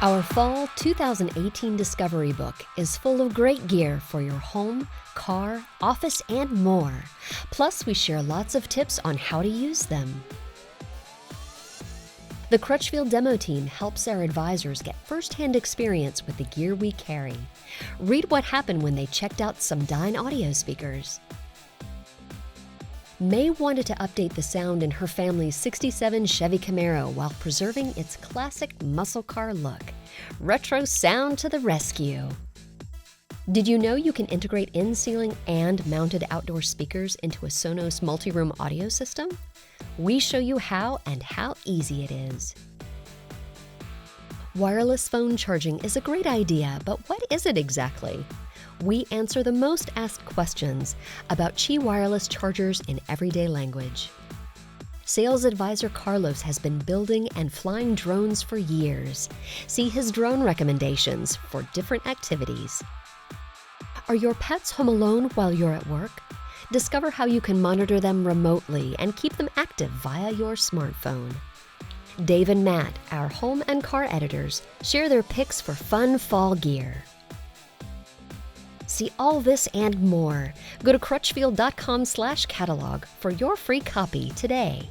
Our Fall 2018 Discovery Book is full of great gear for your home, car, office, and more. Plus, we share lots of tips on how to use them. The Crutchfield demo team helps our advisors get first-hand experience with the gear we carry. Read what happened when they checked out some Dyne audio speakers. May wanted to update the sound in her family's '67 Chevy Camaro while preserving its classic muscle car look. Retro sound to the rescue! Did you know you can integrate in-ceiling and mounted outdoor speakers into a Sonos multi-room audio system? We show you how and how easy it is. Wireless phone charging is a great idea, but what is it exactly? We answer the most asked questions about Qi wireless chargers in everyday language. Sales advisor Carlos has been building and flying drones for years. See his drone recommendations for different activities. Are your pets home alone while you're at work? Discover how you can monitor them remotely and keep them active via your smartphone. Dave and Matt, our home and car editors, share their picks for fun fall gear. See all this and more. Go to crutchfield.com/catalog for your free copy today.